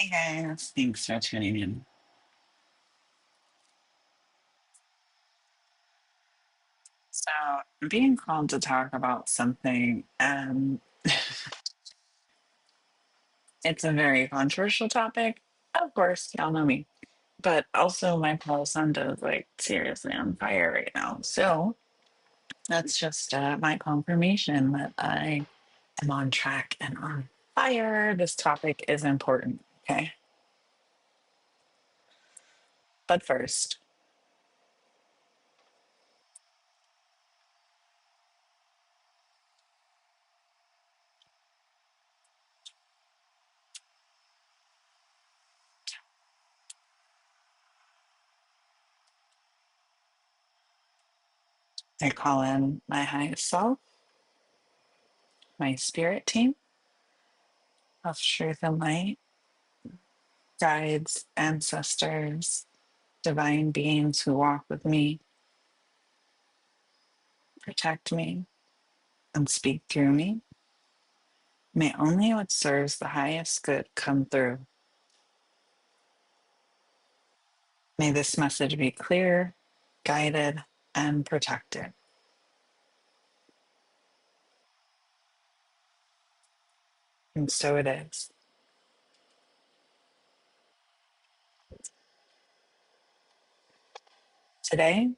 Hey guys, thanks for tuning in. So, I'm being called to talk about something, and it's a very controversial topic. Of course, y'all know me, but also my pulse is like seriously on fire right now. So, that's just my confirmation that I am on track and on fire. This topic is important, okay? But first, I call in my highest self, my spirit team of truth and light, guides, ancestors, divine beings who walk with me, protect me, and speak through me. May only what serves the highest good come through. May this message be clear, guided, and protected. And so it is. Today,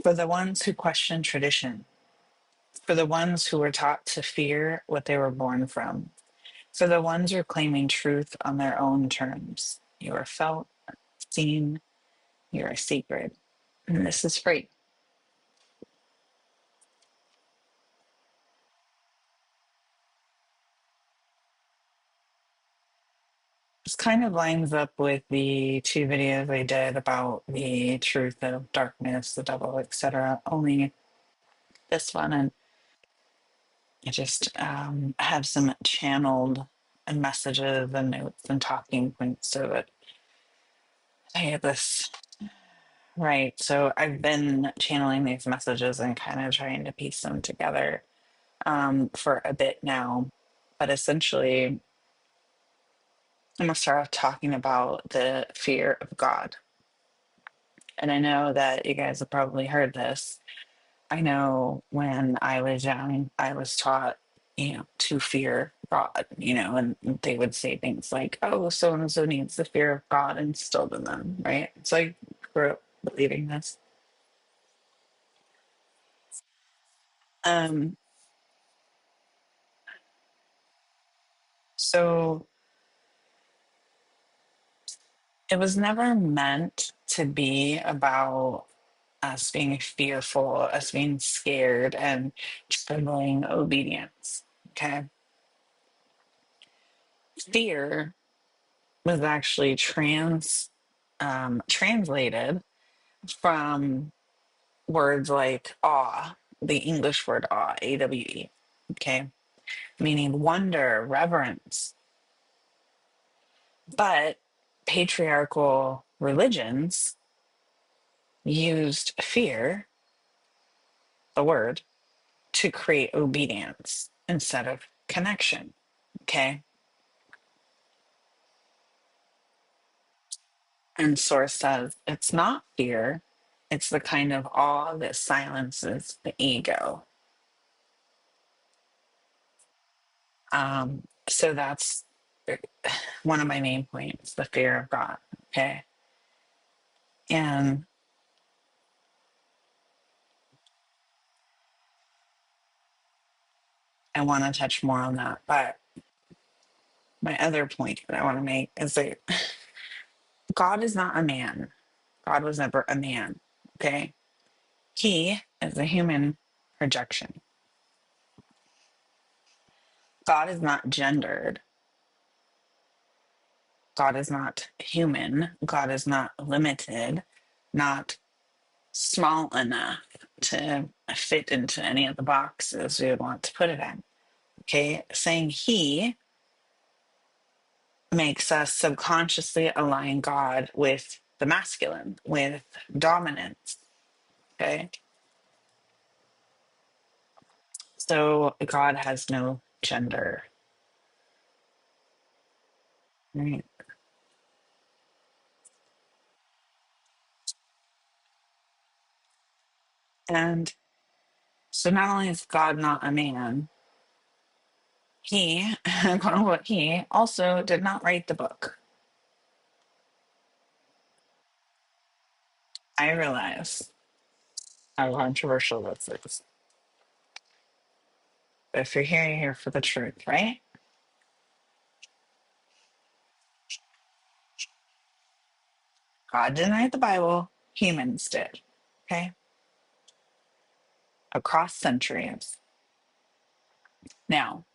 for the ones who question tradition, for the ones who were taught to fear what they were born from, for the ones reclaiming truth on their own terms, you are felt, seen, you are sacred, and this is free. This kind of lines up with the two videos I did about the truth of darkness, the devil, etc. Only this one, and I just have some channeled messages and notes and talking points so that I have this right. So I've been channeling these messages and kind of trying to piece them together for a bit now. But essentially, I'm going to start off talking about the fear of God. And I know that you guys have probably heard this. I know when I was young, I was taught, to fear God, and they would say things like, oh, so and so needs the fear of God instilled in them, right? So I grew up believing this. Um, so it was never meant to be about us being fearful, us being scared and trembling obedience. Okay. Fear was actually translated from words like awe, the English word awe, AWE, okay, meaning wonder, reverence. But patriarchal religions used fear, the word, to create obedience instead of connection, okay? And Source says it's not fear, it's the kind of awe that silences the ego. So that's one of my main points, the fear of God. Okay. And I want to touch more on that. But my other point that I want to make is that God is not a man. God was never a man. Okay. He is a human projection. God is not gendered. God is not human. God is not limited, not small enough to fit into any of the boxes we would want to put it in. Okay. Saying he makes us subconsciously align God with the masculine, with dominance. Okay. So God has no gender. Right. And so not only is God not a man, he, quote unquote, he also did not write the book. I realize how controversial this is. But if you're here, you're here for the truth, right? God didn't write the Bible, humans did. Okay. Across centuries. Now,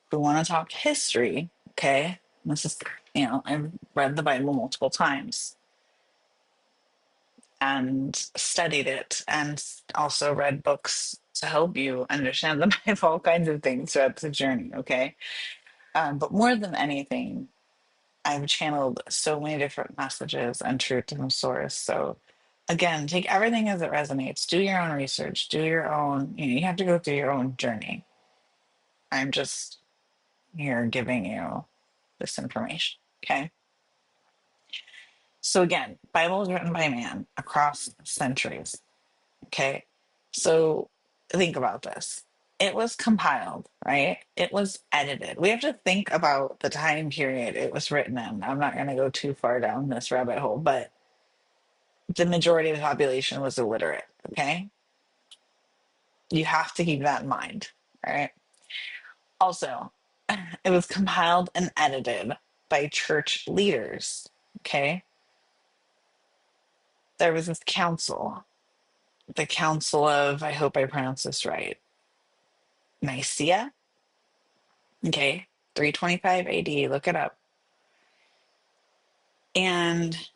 if we want to talk history, okay, this is, I've read the Bible multiple times and studied it and also read books to help you understand the Bible, all kinds of things throughout the journey, okay? But more than anything, I've channeled so many different messages and truth from source. So again, take everything as it resonates. Do your own research. Do your own, you have to go through your own journey. I'm just here giving you this information. Okay. So again, Bible was written by man across centuries. Okay. So think about this. It was compiled, right? It was edited. We have to think about the time period it was written in. I'm not going to go too far down this rabbit hole, but the majority of the population was illiterate. Okay. You have to keep that in mind. All right. Also, it was compiled and edited by church leaders. Okay. There was this council, the Council of, I hope I pronounce this right, Nicaea. Okay. 325 AD. Look it up. And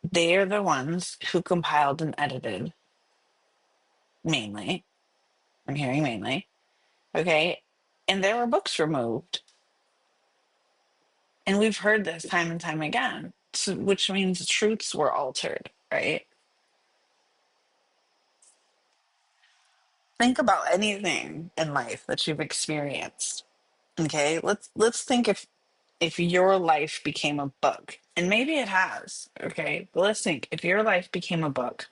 they are the ones who compiled and edited mainly. I'm hearing mainly. Okay. And there were books removed. And we've heard this time and time again, so, which means truths were altered, right? Think about anything in life that you've experienced. Okay, let's think if your life became a book, and maybe it has. Okay, but let's think if your life became a book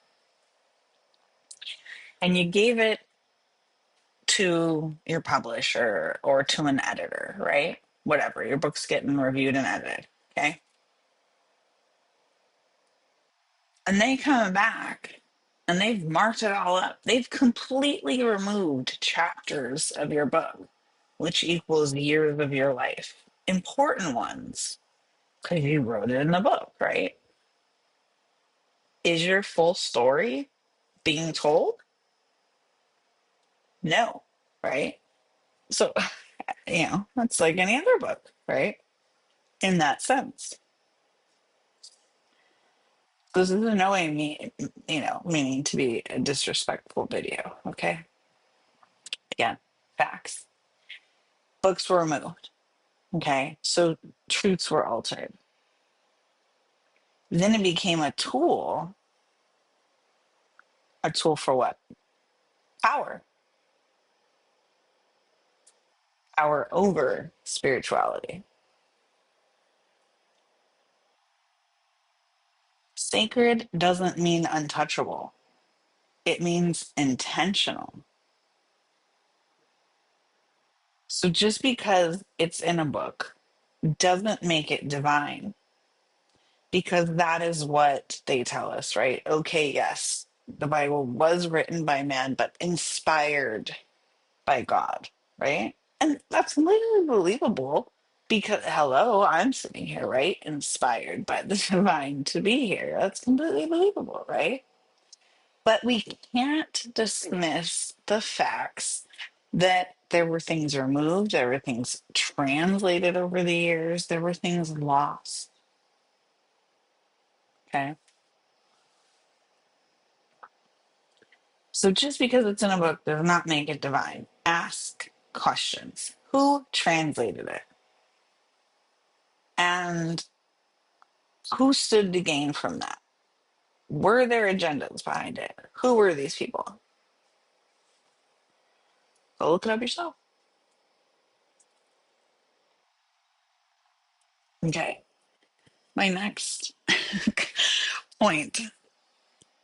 and you gave it to your publisher or to an editor, right? Whatever, your book's getting reviewed and edited. Okay, and they come back and they've marked it all up. They've completely removed chapters of your book, which equals years of your life, important ones, because you wrote it in the book, right? Is your full story being told? No, right? So, that's like any other book, right? In that sense. This is in no way meaning to be a disrespectful video, okay? Again, facts. Books were removed. Okay, so truths were altered. Then it became a tool. A tool for what? Power. Power over spirituality. Sacred doesn't mean untouchable, it means intentional. So just because it's in a book doesn't make it divine, because that is what they tell us, right? Okay, yes, the Bible was written by man, but inspired by God, right? And that's literally believable because, hello, I'm sitting here, right? Inspired by the divine to be here. That's completely believable, right? But we can't dismiss the facts that there were things removed, there were things translated over the years, there were things lost. Okay. So just because it's in a book does not make it divine. Ask questions. Who translated it? And who stood to gain from that? Were there agendas behind it? Who were these people? Go look it up yourself. Okay. My next point,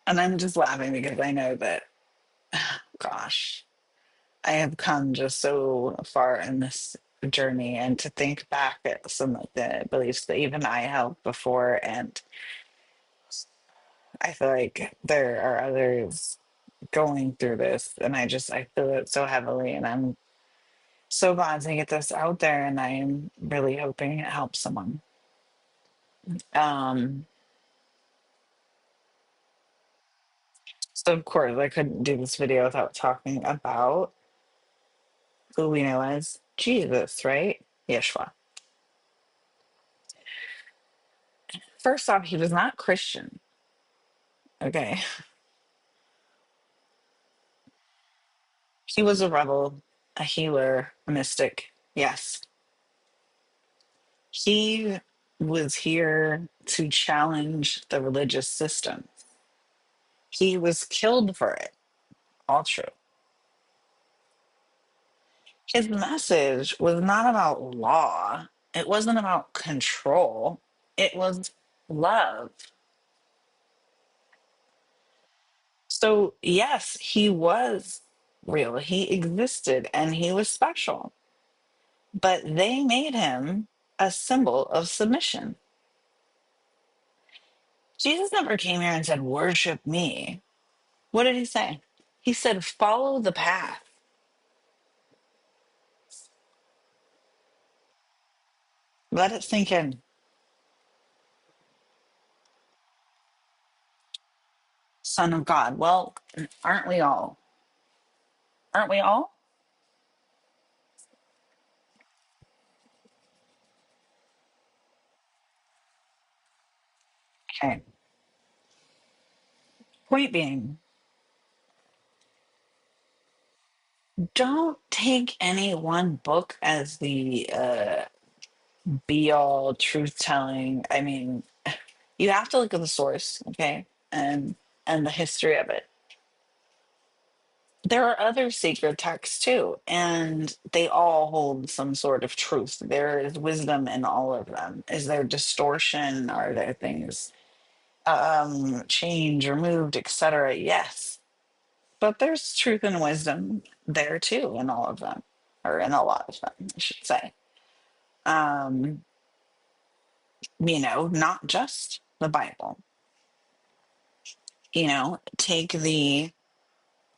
and I'm just laughing because I know that, gosh, I have come just so far in this journey, and to think back at some of the beliefs that even I held before, and I feel like there are others going through this, and I feel it so heavily, and I'm so glad to get this out there, and I am really hoping it helps someone. Um, so of course I couldn't do this video without talking about who we know as Jesus, right? Yeshua. First off, he was not Christian. Okay. He was a rebel, a healer, a mystic. Yes. He was here to challenge the religious system. He was killed for it. All true. His message was not about law, it wasn't about control, it was love. So, yes, he was real, he existed, and he was special, but they made him a symbol of submission. Jesus never came here and said, "Worship me." What did he say? He said, "Follow the path." Let it sink in. Son of God. Well, aren't we all? Aren't we all? Okay. Point being, don't take any one book as the be all truth telling. I mean, you have to look at the source, okay, and the history of it. There are other sacred texts too, and they all hold some sort of truth. There is wisdom in all of them. Is there distortion? Are there things changed, removed, etc.? Yes, but there's truth and wisdom there too in all of them, or in a lot of them, I should say. Um, not just the Bible. Take the,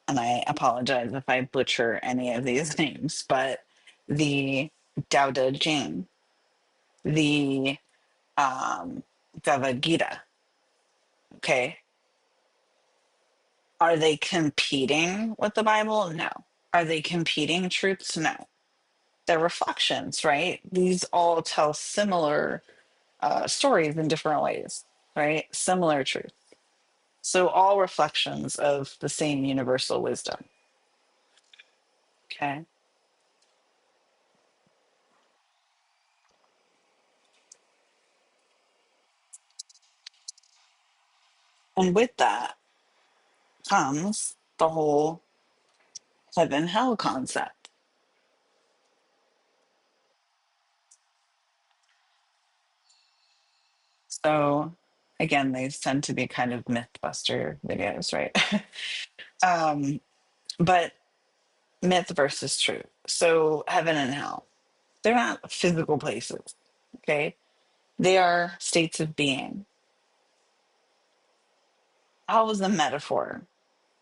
and I apologize if I butcher any of these names, but the Tao Te Ching, the um, Bhagavad Gita. Okay. Are they competing with the Bible? No. Are they competing truths? No. They're reflections, right? These all tell similar stories in different ways, right? Similar truth. So all reflections of the same universal wisdom. Okay. And with that comes the whole heaven hell concept. So again, these tend to be kind of mythbuster videos, right? um, but myth versus truth. So heaven and hell, they're not physical places. Okay. They are states of being. Hell is a metaphor.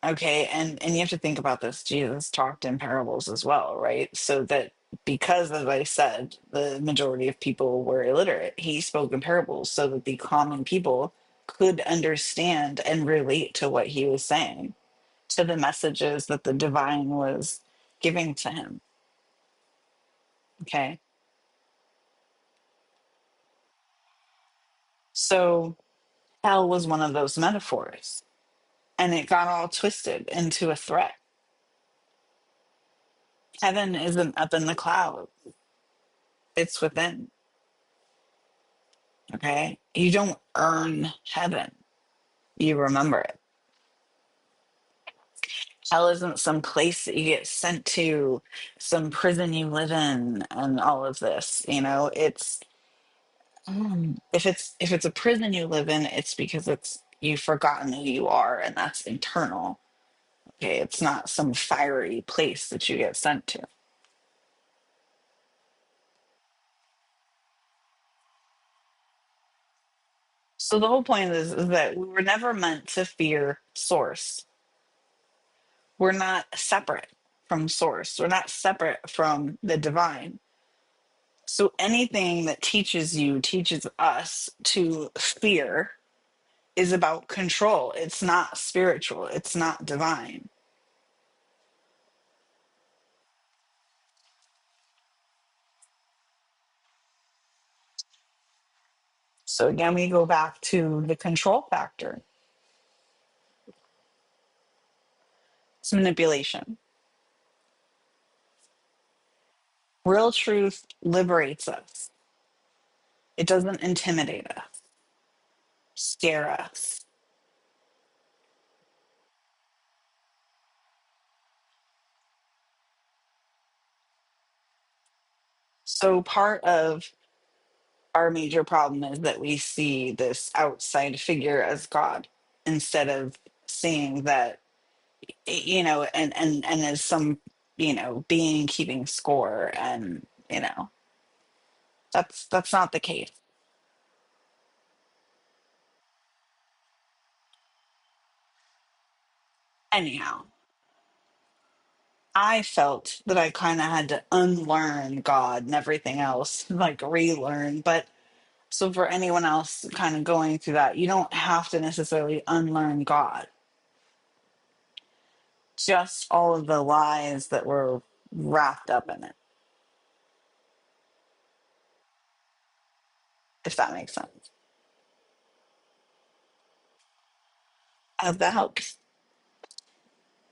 Okay, and you have to think about this. Jesus talked in parables as well, right? So that, because, as I said, the majority of people were illiterate, he spoke in parables so that the common people could understand and relate to what he was saying, to the messages that the divine was giving to him. Okay, so hell was one of those metaphors, and it got all twisted into a threat. Heaven isn't up in the clouds, it's within. Okay. You don't earn heaven, you remember it. Hell isn't some place that you get sent to, some prison you live in, and all of this. It's If it's a prison you live in, it's because it's you've forgotten who you are, and that's internal. Okay, it's not some fiery place that you get sent to. So the whole point is that we were never meant to fear source. We're not separate from source. We're not separate from the divine. So anything that teaches you, teaches us to fear is about control. It's not spiritual. It's not divine. So again, we go back to the control factor. It's manipulation. Real truth liberates us. It doesn't intimidate us, scare us. So part of our major problem is that we see this outside figure as God instead of seeing that, and as some, being keeping score, and that's not the case. Anyhow, I felt that I kind of had to unlearn God and everything else, like relearn. But so for anyone else kind of going through that, you don't have to necessarily unlearn God, just all of the lies that were wrapped up in it, if that makes sense. I hope that helps.